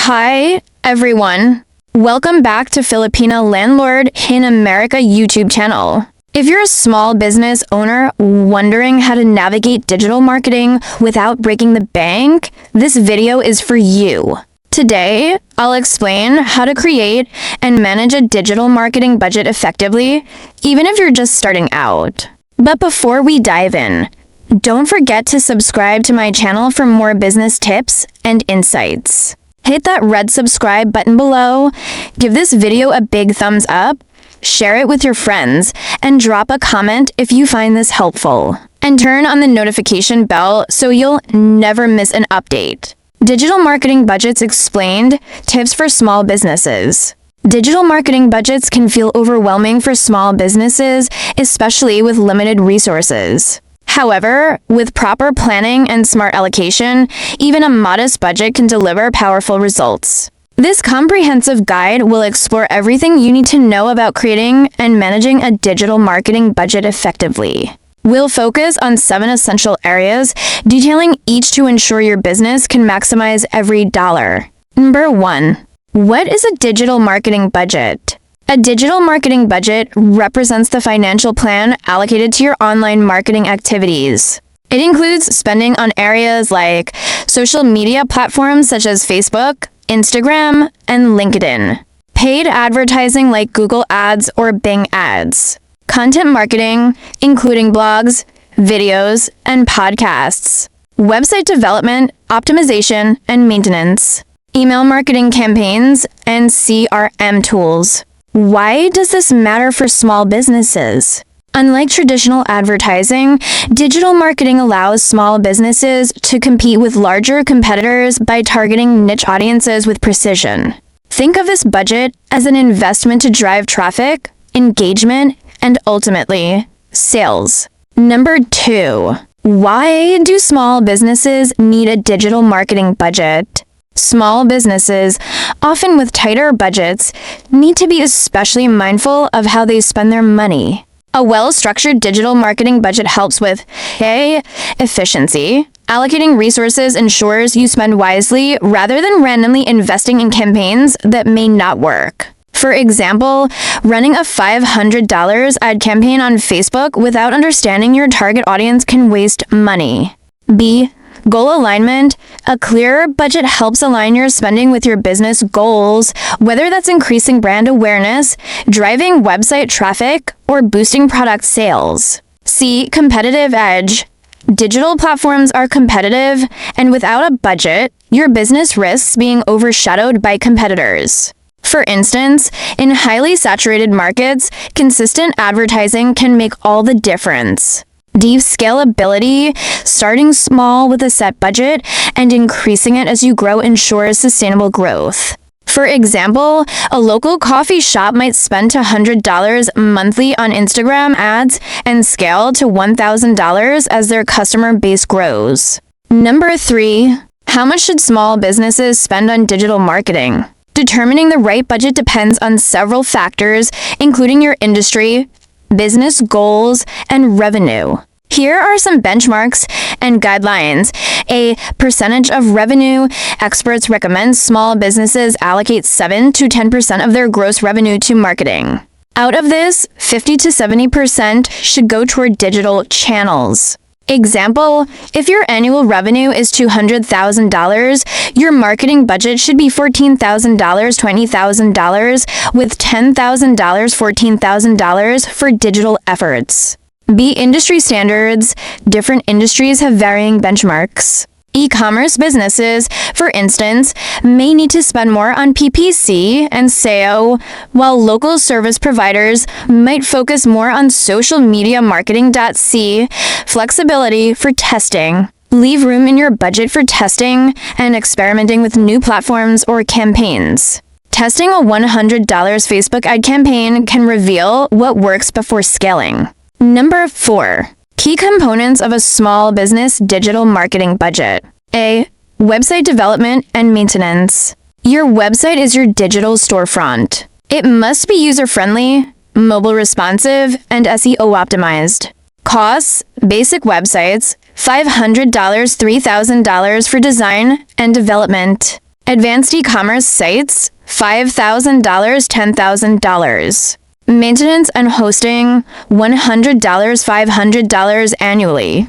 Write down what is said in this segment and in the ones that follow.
Hi, everyone. Welcome back to Filipina Landlord in America YouTube channel. If you're a small business owner wondering how to navigate digital marketing without breaking the bank, this video is for you. Today, I'll explain how to create and manage a digital marketing budget effectively, even if you're just starting out. But before we dive in, don't forget to subscribe to my channel for more business tips and insights. Hit that red subscribe button below, give this video a big thumbs up, share it with your friends, and drop a comment if you find this helpful. And turn on the notification bell so you'll never miss an update. Digital Marketing Budgets Explained, Tips for Small Businesses. Digital marketing budgets can feel overwhelming for small businesses, especially with limited resources. However, with proper planning and smart allocation, even a modest budget can deliver powerful results. This comprehensive guide will explore everything you need to know about creating and managing a digital marketing budget effectively. We'll focus on 7 essential areas, detailing each to ensure your business can maximize every dollar. Number 1. What is a digital marketing budget? A digital marketing budget represents the financial plan allocated to your online marketing activities. It includes spending on areas like social media platforms such as Facebook, Instagram, and LinkedIn, paid advertising like Google Ads or Bing Ads, content marketing, including blogs, videos, and podcasts, website development, optimization, and maintenance, email marketing campaigns, and CRM tools. Why does this matter for small businesses? Unlike traditional advertising, digital marketing allows small businesses to compete with larger competitors by targeting niche audiences with precision. Think of this budget as an investment to drive traffic, engagement, and ultimately, sales. Number 2. Why do small businesses need a digital marketing budget? Small businesses, often with tighter budgets, need to be especially mindful of how they spend their money. A well-structured digital marketing budget helps with A. Efficiency. Allocating resources ensures you spend wisely rather than randomly investing in campaigns that may not work. For example, running a $500 ad campaign on Facebook without understanding your target audience can waste money. B. Goal alignment. A clearer budget helps align your spending with your business goals, whether that's increasing brand awareness, driving website traffic, or boosting product sales. C. Competitive edge. Digital platforms are competitive, and without a budget, your business risks being overshadowed by competitors. For instance, in highly saturated markets, consistent advertising can make all the difference. D. Scalability. Starting small with a set budget and increasing it as you grow ensures sustainable growth. For example, a local coffee shop might spend $100 monthly on Instagram ads and scale to $1,000 as their customer base grows. Number 3. How much should small businesses spend on digital marketing? Determining the right budget depends on several factors, including your industry, business goals, and revenue. Here are some benchmarks and guidelines. A percentage of revenue. Experts recommend small businesses allocate 7 to 10% of their gross revenue to marketing. Out of this, 50 to 70% should go toward digital channels. Example, if your annual revenue is $200,000, your marketing budget should be $14,000, $20,000, with $10,000, $14,000 for digital efforts. B. Industry standards. Different industries have varying benchmarks. E-commerce businesses, for instance, may need to spend more on PPC and SEO, while local service providers might focus more on social media marketing. C. Flexibility for testing. Leave room in your budget for testing and experimenting with new platforms or campaigns. Testing a $100 Facebook ad campaign can reveal what works before scaling. Number 4. Key components of a small business digital marketing budget. A. Website development and maintenance. Your website is your digital storefront. It must be user-friendly, mobile responsive, and SEO optimized. Costs. Basic websites, $500, $3,000 for design and development. Advanced e-commerce sites, $5,000, $10,000. Maintenance and hosting, $100, $500 annually.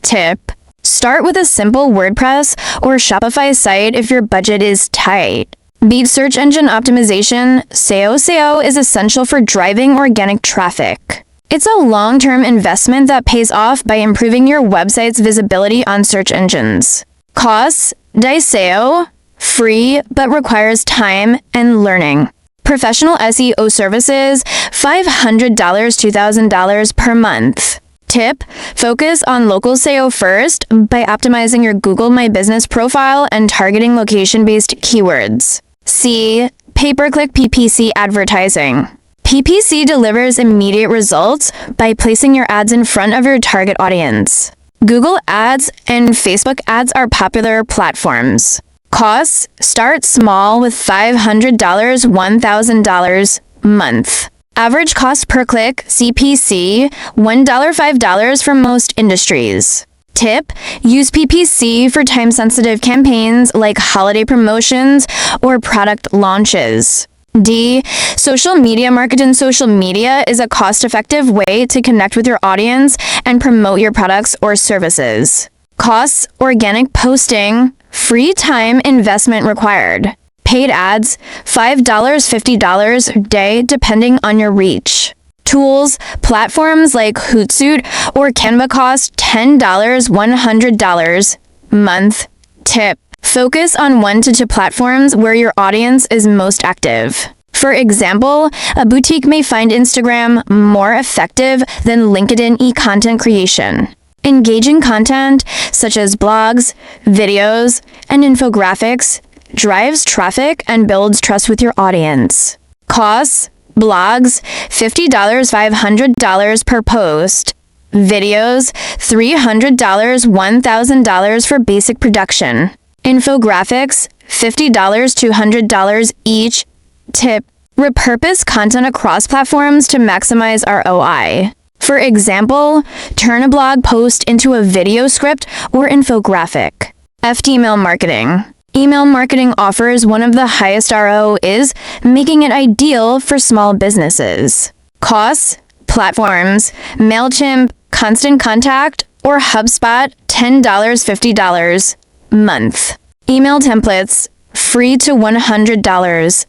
Tip: start with a simple WordPress or Shopify site if your budget is tight. Beat search engine optimization. SEO is essential for driving organic traffic. It's a long-term investment that pays off by improving your website's visibility on search engines. Costs: SEO, free but requires time and learning. Professional SEO services, $500, $2,000 per month. Tip: focus on local SEO first by optimizing your Google My Business profile and targeting location-based keywords. C. Pay-per-click PPC advertising. PPC delivers immediate results by placing your ads in front of your target audience. Google Ads and Facebook Ads are popular platforms. Costs: start small with $500, $1,000 month. Average cost per click, CPC, $1, $5 for most industries. Tip: use PPC for time-sensitive campaigns like holiday promotions or product launches. D. Social media marketing. Social media is a cost-effective way to connect with your audience and promote your products or services. Costs: organic posting, free time investment required. Paid ads, $5, $50 a day depending on your reach. Tools: platforms like Hootsuite or Canva cost $10, $100 month. Tip: focus on 1 to 2 platforms where your audience is most active. For example, a boutique may find Instagram more effective than LinkedIn e-content creation. Engaging content, such as blogs, videos, and infographics, drives traffic and builds trust with your audience. Costs: blogs, $50, $500 per post. Videos, $300, $1,000 for basic production. Infographics, $50, $200 each. Tip: repurpose content across platforms to maximize ROI. For example, turn a blog post into a video script or infographic. Email marketing. Email marketing offers one of the highest ROIs, making it ideal for small businesses. Costs: platforms, MailChimp, Constant Contact, or HubSpot, $10, $50 month. Email templates, free to $100.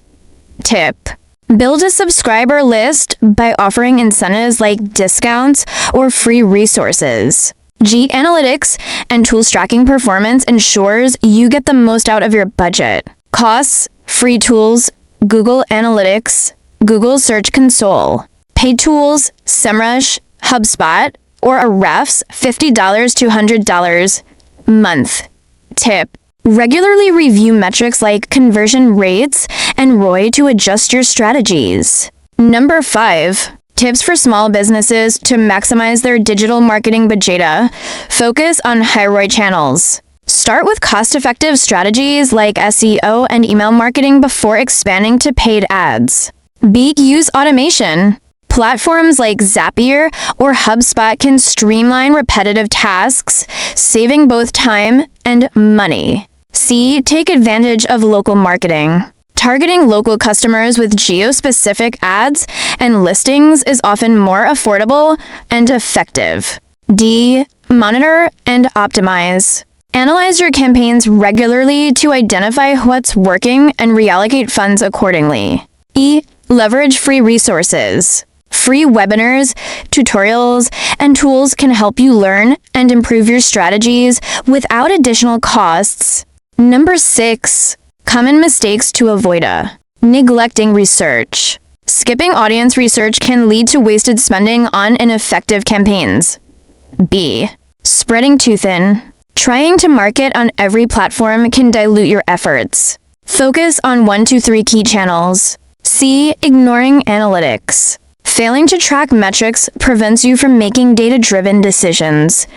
Tip: build a subscriber list by offering incentives like discounts or free resources. G Analytics and tools tracking performance ensures you get the most out of your budget. Costs: free tools, Google Analytics, Google Search Console. Paid tools, SEMrush, HubSpot, or Ahrefs, $50, $200 month. Tip: regularly review metrics like conversion rates and ROI to adjust your strategies. Number 5. Tips for small businesses to maximize their digital marketing budget. Focus on high ROI channels. Start with cost-effective strategies like SEO and email marketing before expanding to paid ads. B. Use automation. Platforms like Zapier or HubSpot can streamline repetitive tasks, saving both time and money. C. Take advantage of local marketing. Targeting local customers with geo-specific ads and listings is often more affordable and effective. D. Monitor and optimize. Analyze your campaigns regularly to identify what's working and reallocate funds accordingly. E. Leverage free resources. Free webinars, tutorials, and tools can help you learn and improve your strategies without additional costs. Number 6. Common mistakes to avoid. Neglecting research. Skipping audience research can lead to wasted spending on ineffective campaigns. B. Spreading too thin. Trying to market on every platform can dilute your efforts. Focus on 1 to 3 key channels. C. Ignoring analytics. Failing to track metrics prevents you from making data-driven decisions.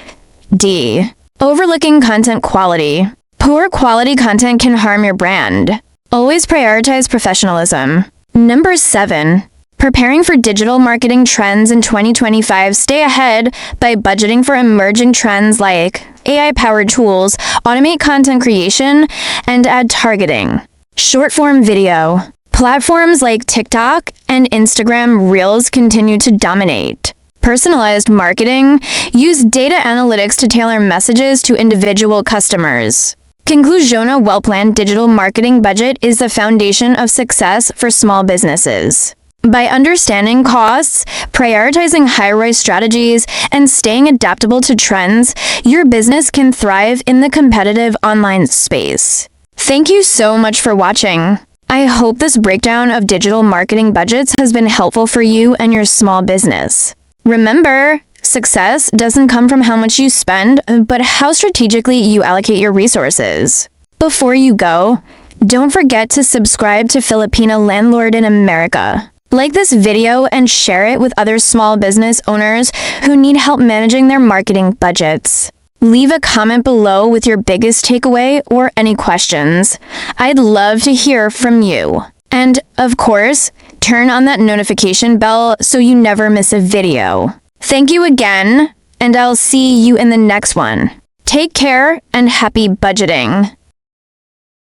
D. Overlooking content quality. Poor quality content can harm your brand. Always prioritize professionalism. Number 7. Preparing for digital marketing trends in 2025. Stay ahead by budgeting for emerging trends like AI-powered tools, automate content creation, and add targeting. Short-form video. Platforms like TikTok and Instagram Reels continue to dominate. Personalized marketing. Use data analytics to tailor messages to individual customers. Conclusion: a well-planned digital marketing budget is the foundation of success for small businesses. By understanding costs, prioritizing high ROI strategies, and staying adaptable to trends, your business can thrive in the competitive online space. Thank you so much for watching. I hope this breakdown of digital marketing budgets has been helpful for you and your small business. Remember, success doesn't come from how much you spend, but how strategically you allocate your resources. Before you go, don't forget to subscribe to Filipina Landlord in America. Like this video and share it with other small business owners who need help managing their marketing budgets. Leave a comment below with your biggest takeaway or any questions. I'd love to hear from you. And, of course, turn on that notification bell so you never miss a video. Thank you again, and I'll see you in the next one. Take care and happy budgeting.